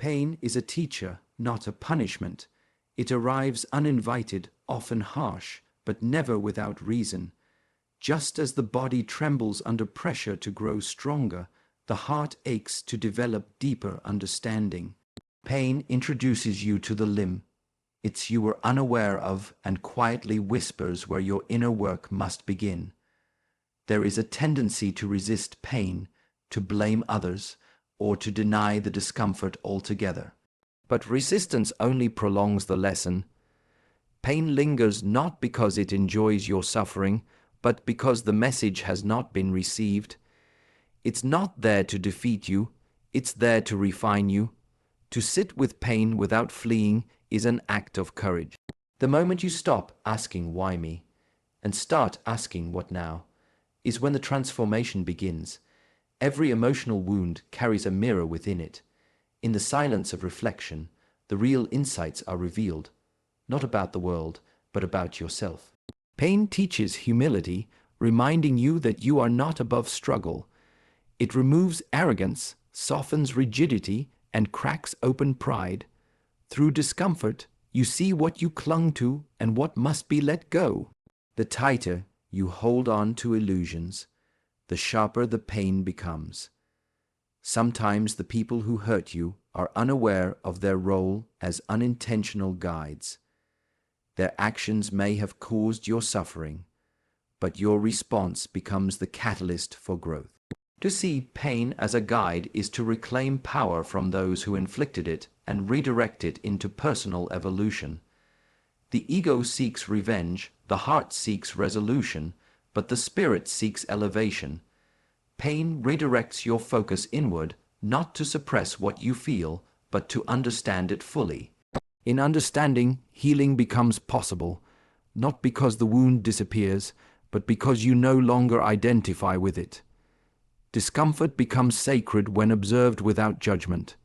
Pain is a teacher, not a punishment. It arrives uninvited, often harsh, but never without reason. Just as the body trembles under pressure to grow stronger, the heart aches to develop deeper understanding. Pain introduces you to the limb. It's you are unaware of and quietly whispers where your inner work must begin. There is a tendency to resist pain, to blame others, or to deny the discomfort altogether. But resistance only prolongs the lesson. Pain lingers not because it enjoys your suffering, but because the message has not been received. It's not there to defeat you, it's there to refine you. To sit with pain without fleeing is an act of courage. The moment you stop asking why me, and start asking what now, is when the transformation begins. Every emotional wound carries a mirror within it. In the silence of reflection, the real insights are revealed, not about the world, but about yourself. Pain teaches humility, reminding you that you are not above struggle. It removes arrogance, softens rigidity, and cracks open pride. Through discomfort, you see what you clung to and what must be let go. The tighter you hold on to illusions, the sharper the pain becomes. Sometimes the people who hurt you are unaware of their role as unintentional guides. Their actions may have caused your suffering, but your response becomes the catalyst for growth. To see pain as a guide is to reclaim power from those who inflicted it and redirect it into personal evolution. The ego seeks revenge, the heart seeks resolution, but the spirit seeks elevation. Pain redirects your focus inward, not to suppress what you feel, but to understand it fully. In understanding, healing becomes possible, not because the wound disappears, but because you no longer identify with it. Discomfort becomes sacred when observed without judgment.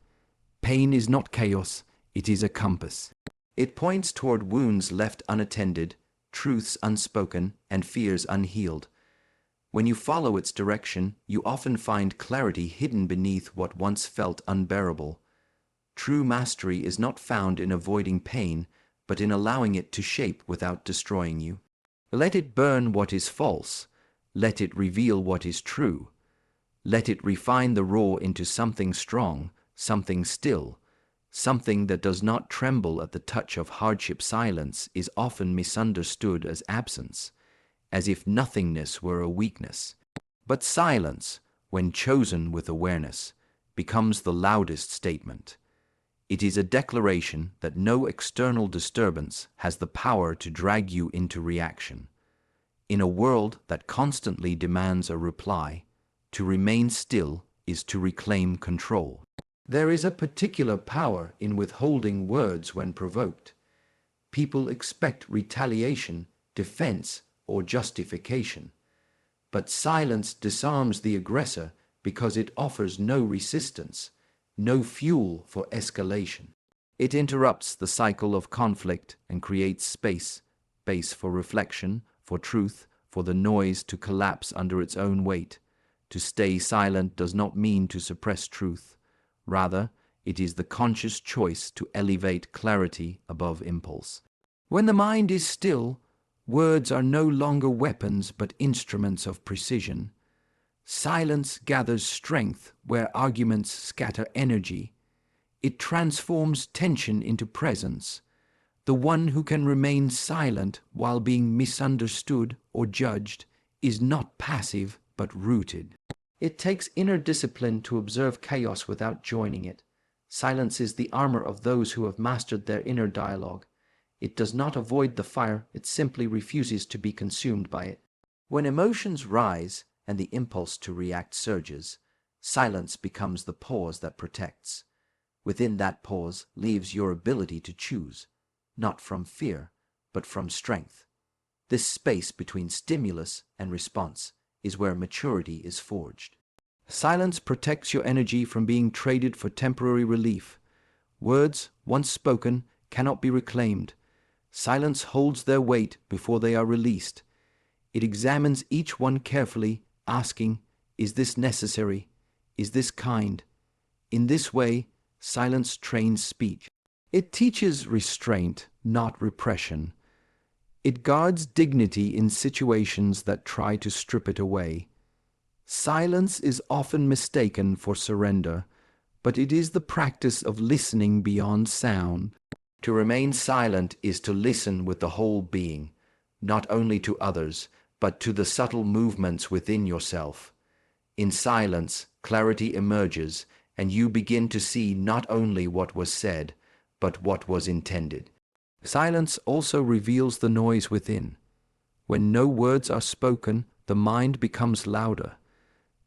Pain is not chaos, it is a compass. It points toward wounds left unattended, truths unspoken, and fears unhealed. When you follow its direction, you often find clarity hidden beneath what once felt unbearable. True mastery is not found in avoiding pain, but in allowing it to shape without destroying you. Let it burn what is false. Let it reveal what is true. Let it refine the raw into something strong, something still. Something that does not tremble at the touch of hardship. Silence is often misunderstood as absence, as if nothingness were a weakness. But silence, when chosen with awareness, becomes the loudest statement. It is a declaration that no external disturbance has the power to drag you into reaction. In a world that constantly demands a reply, to remain still is to reclaim control. There is a particular power in withholding words when provoked. People expect retaliation, defense, or justification. But silence disarms the aggressor because it offers no resistance, no fuel for escalation. It interrupts the cycle of conflict and creates space for reflection, for truth, for the noise to collapse under its own weight. To stay silent does not mean to suppress truth. Rather, it is the conscious choice to elevate clarity above impulse. When the mind is still, words are no longer weapons but instruments of precision. Silence gathers strength where arguments scatter energy. It transforms tension into presence. The one who can remain silent while being misunderstood or judged is not passive but rooted. It takes inner discipline to observe chaos without joining it. Silence is the armor of those who have mastered their inner dialogue. It does not avoid the fire, it simply refuses to be consumed by it. When emotions rise and the impulse to react surges, silence becomes the pause that protects. Within that pause lives your ability to choose, not from fear, but from strength. This space between stimulus and response is where maturity is forged. Silence protects your energy from being traded for temporary relief. Words, once spoken, cannot be reclaimed. Silence holds their weight before they are released. It examines each one carefully, asking, is this necessary? Is this kind? In this way, Silence trains speech. It teaches restraint, not repression. It guards dignity in situations that try to strip it away. Silence is often mistaken for surrender, but it is the practice of listening beyond sound. To remain silent is to listen with the whole being, not only to others, but to the subtle movements within yourself. In silence, clarity emerges, and you begin to see not only what was said, but what was intended. Silence also reveals the noise within. When no words are spoken, the mind becomes louder.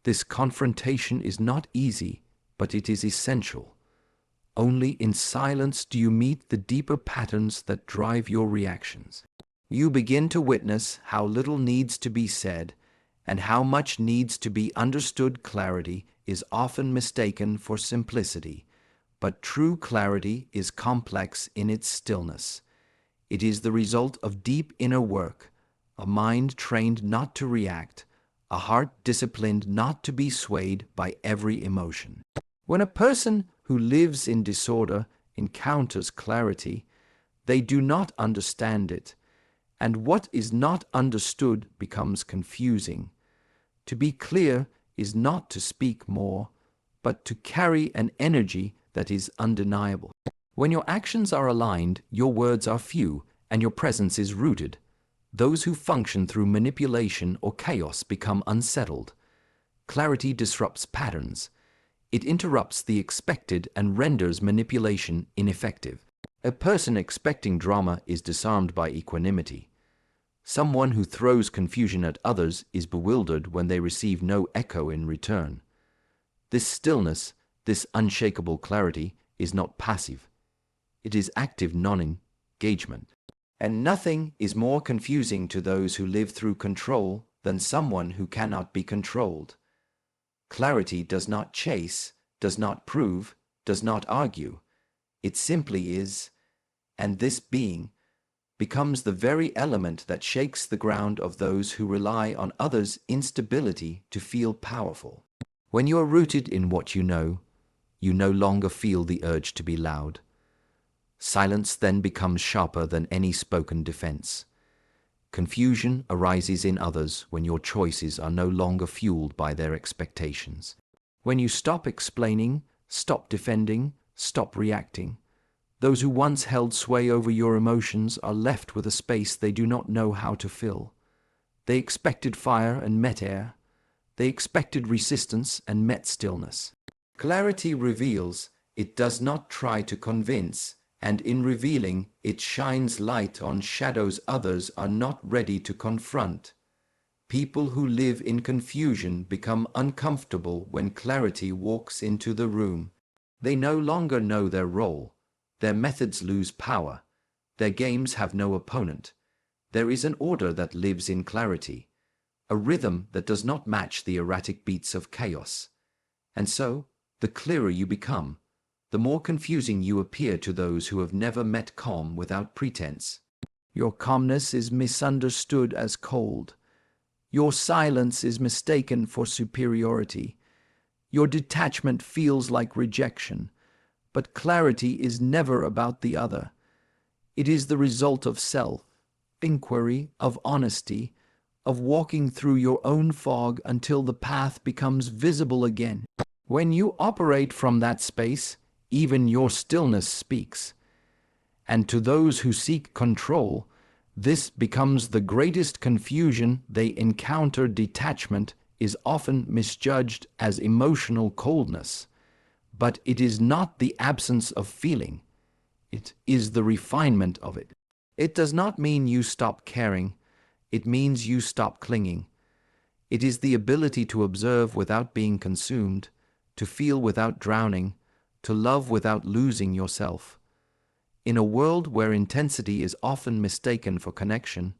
This confrontation is not easy, but it is essential. Only in silence do you meet the deeper patterns that drive your reactions. You begin to witness how little needs to be said, and how much needs to be understood. Clarity is often mistaken for simplicity, but true clarity is complex in its stillness. It is the result of deep inner work, a mind trained not to react, a heart disciplined not to be swayed by every emotion. When a person who lives in disorder encounters clarity, they do not understand it, and what is not understood becomes confusing. To be clear is not to speak more, but to carry an energy that is undeniable. When your actions are aligned, your words are few, and your presence is rooted. Those who function through manipulation or chaos become unsettled. Clarity disrupts patterns. It interrupts the expected and renders manipulation ineffective. A person expecting drama is disarmed by equanimity. Someone who throws confusion at others is bewildered when they receive no echo in return. This stillness, this unshakable clarity, is not passive. It is active non-engagement. And nothing is more confusing to those who live through control than someone who cannot be controlled. Clarity does not chase, does not prove, does not argue. It simply is, and this being becomes the very element that shakes the ground of those who rely on others' instability to feel powerful. When you are rooted in what you no longer feel the urge to be loud. Silence then becomes sharper than any spoken defense. Confusion arises in others when your choices are no longer fueled by their expectations. When you stop explaining, stop defending, stop reacting, those who once held sway over your emotions are left with a space they do not know how to fill. They expected fire and met air. They expected resistance and met stillness. Clarity reveals, it does not try to convince, and in revealing, it shines light on shadows others are not ready to confront. People who live in confusion become uncomfortable when clarity walks into the room. They no longer know their role. Their methods lose power. Their games have no opponent. There is an order that lives in clarity, a rhythm that does not match the erratic beats of chaos. And so, the clearer you become, the more confusing you appear to those who have never met calm without pretense. Your calmness is misunderstood as cold. Your silence is mistaken for superiority. Your detachment feels like rejection. But clarity is never about the other. It is the result of self-inquiry, of honesty, of walking through your own fog until the path becomes visible again. When you operate from that space, even your stillness speaks. And to those who seek control, this becomes the greatest confusion they encounter. Detachment is often misjudged as emotional coldness. But it is not the absence of feeling. It is the refinement of it. It does not mean you stop caring. It means you stop clinging. It is the ability to observe without being consumed, to feel without drowning, to love without losing yourself. In a world where intensity is often mistaken for connection,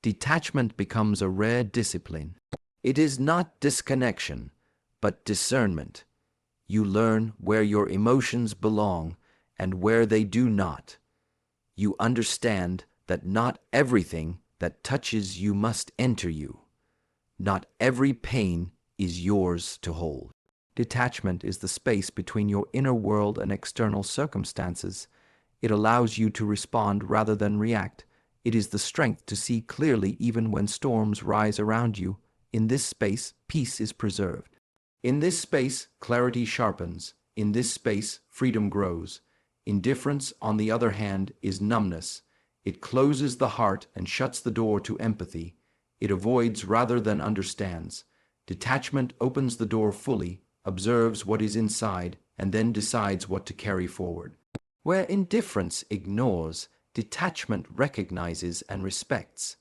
detachment becomes a rare discipline. It is not disconnection, but discernment. You learn where your emotions belong and where they do not. You understand that not everything that touches you must enter you. Not every pain is yours to hold. Detachment is the space between your inner world and external circumstances. It allows you to respond rather than react. It is the strength to see clearly even when storms rise around you. In this space, peace is preserved. In this space, clarity sharpens. In this space, freedom grows. Indifference, on the other hand, is numbness. It closes the heart and shuts the door to empathy. It avoids rather than understands. Detachment opens the door fully, observes what is inside, and then decides what to carry forward. Where indifference ignores, detachment recognizes and respects.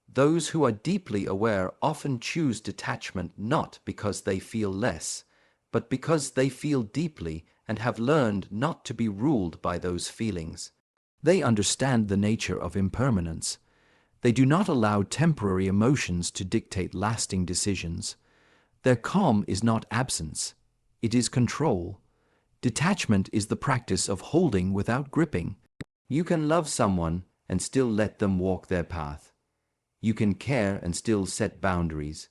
Those who are deeply aware often choose detachment not because they feel less, but because they feel deeply and have learned not to be ruled by those feelings. They understand the nature of impermanence. They do not allow temporary emotions to dictate lasting decisions. Their calm is not absence, it is control. Detachment is the practice of holding without gripping. You can love someone and still let them walk their path. You can care and still set boundaries.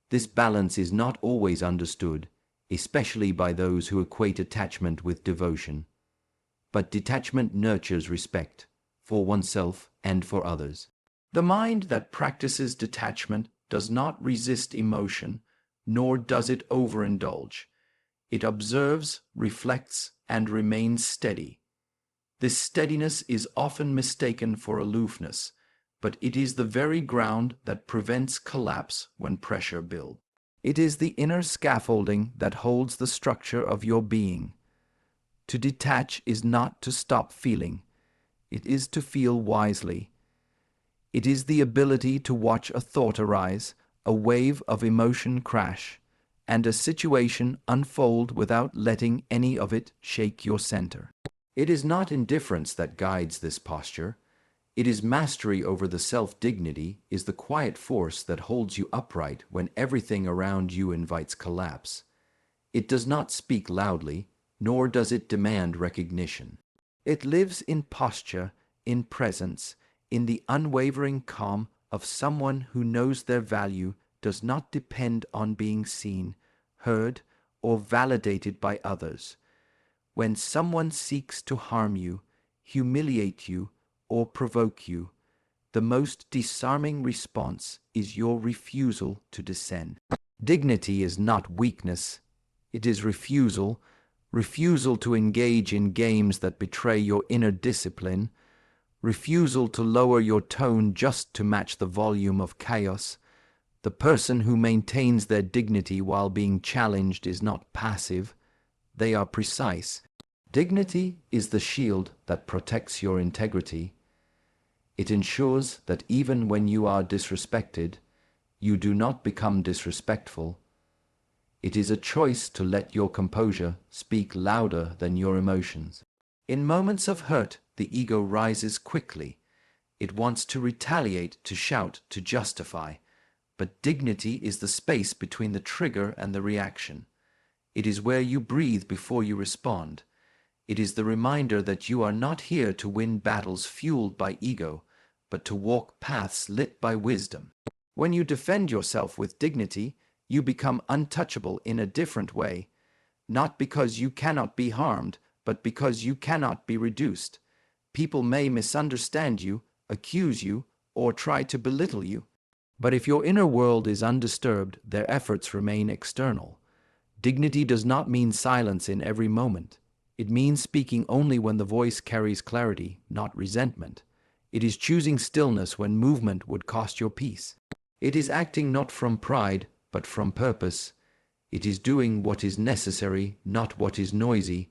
This balance is not always understood, especially by those who equate attachment with devotion. But detachment nurtures respect, for oneself and for others. The mind that practices detachment does not resist emotion, nor does it overindulge. It observes, reflects, and remains steady. This steadiness is often mistaken for aloofness, but it is the very ground that prevents collapse when pressure builds. It is the inner scaffolding that holds the structure of your being. To detach is not to stop feeling. It is to feel wisely. It is the ability to watch a thought arise, a wave of emotion crash, and a situation unfold without letting any of it shake your center. It is not indifference that guides this posture. It is mastery over the self-dignity is the quiet force that holds you upright when everything around you invites collapse. It does not speak loudly, nor does it demand recognition. It lives in posture, in presence, in the unwavering calm of someone who knows their value does not depend on being seen, heard, or validated by others. When someone seeks to harm you, humiliate you, or provoke you, the most disarming response is your refusal to descend. Dignity is not weakness, it is refusal, refusal to engage in games that betray your inner discipline, refusal to lower your tone just to match the volume of chaos. The person who maintains their dignity while being challenged is not passive, they are precise. Dignity is the shield that protects your integrity. It ensures that even when you are disrespected, you do not become disrespectful. It is a choice to let your composure speak louder than your emotions. In moments of hurt, the ego rises quickly. It wants to retaliate, to shout, to justify. But dignity is the space between the trigger and the reaction. It is where you breathe before you respond. It is the reminder that you are not here to win battles fueled by ego, but to walk paths lit by wisdom. When you defend yourself with dignity, you become untouchable in a different way, not because you cannot be harmed, but because you cannot be reduced. People may misunderstand you, accuse you, or try to belittle you. But if your inner world is undisturbed, their efforts remain external. Dignity does not mean silence in every moment. It means speaking only when the voice carries clarity, not resentment. It is choosing stillness when movement would cost your peace. It is acting not from pride, but from purpose. It is doing what is necessary, not what is noisy.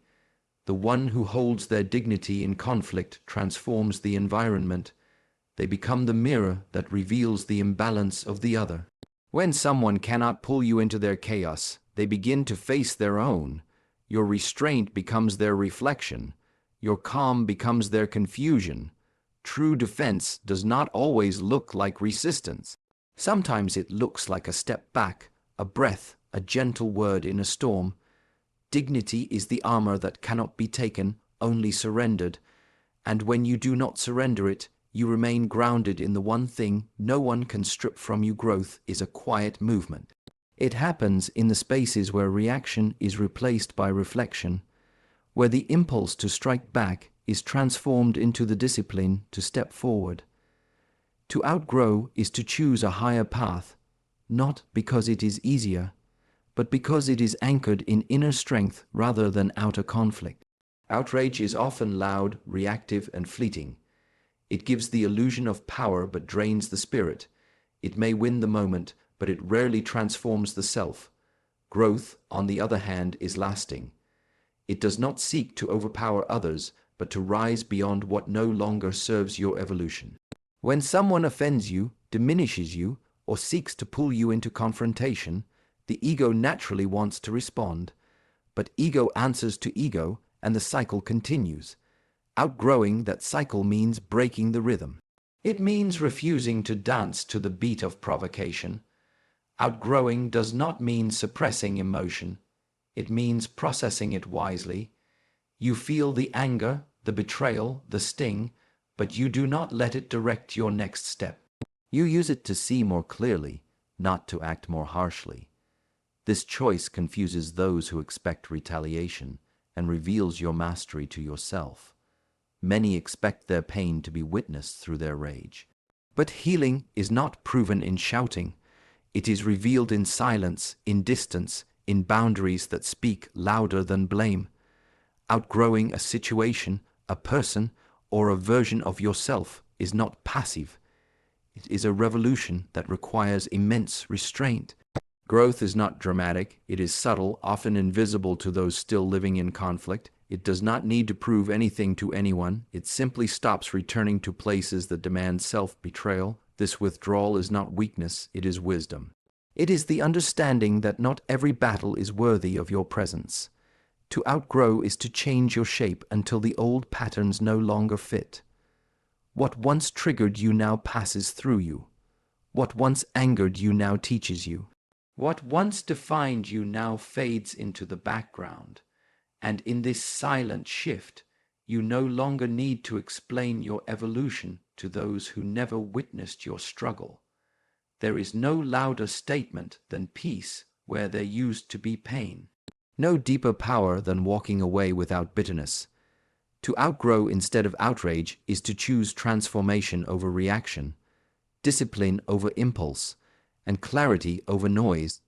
The one who holds their dignity in conflict transforms the environment. They become the mirror that reveals the imbalance of the other. When someone cannot pull you into their chaos, they begin to face their own. Your restraint becomes their reflection. Your calm becomes their confusion. True defense does not always look like resistance. Sometimes it looks like a step back, a breath, a gentle word in a storm. Dignity is the armor that cannot be taken, only surrendered. And when you do not surrender it, you remain grounded in the one thing no one can strip from you. Growth is a quiet movement. It happens in the spaces where reaction is replaced by reflection, where the impulse to strike back is transformed into the discipline to step forward. To outgrow is to choose a higher path, not because it is easier, but because it is anchored in inner strength rather than outer conflict. Outrage is often loud, reactive, and fleeting. It gives the illusion of power but drains the spirit. It may win the moment, but it rarely transforms the self. Growth, on the other hand, is lasting. It does not seek to overpower others, but to rise beyond what no longer serves your evolution. When someone offends you, diminishes you, or seeks to pull you into confrontation, the ego naturally wants to respond. But ego answers to ego, and the cycle continues. Outgrowing that cycle means breaking the rhythm. It means refusing to dance to the beat of provocation. Outgrowing does not mean suppressing emotion. It means processing it wisely. You feel the anger, the betrayal, the sting, but you do not let it direct your next step. You use it to see more clearly, not to act more harshly. This choice confuses those who expect retaliation and reveals your mastery to yourself. Many expect their pain to be witnessed through their rage. But healing is not proven in shouting. It is revealed in silence, in distance, in boundaries that speak louder than blame. Outgrowing a situation, a person, or a version of yourself is not passive. It is a revolution that requires immense restraint. Growth is not dramatic. It is subtle, often invisible to those still living in conflict. It does not need to prove anything to anyone. It simply stops returning to places that demand self-betrayal. This withdrawal is not weakness, it is wisdom. It is the understanding that not every battle is worthy of your presence. To outgrow is to change your shape until the old patterns no longer fit. What once triggered you now passes through you. What once angered you now teaches you. What once defined you now fades into the background. And in this silent shift, you no longer need to explain your evolution to those who never witnessed your struggle. There is no louder statement than peace where there used to be pain. No deeper power than walking away without bitterness. To outgrow instead of outrage is to choose transformation over reaction, discipline over impulse, and clarity over noise.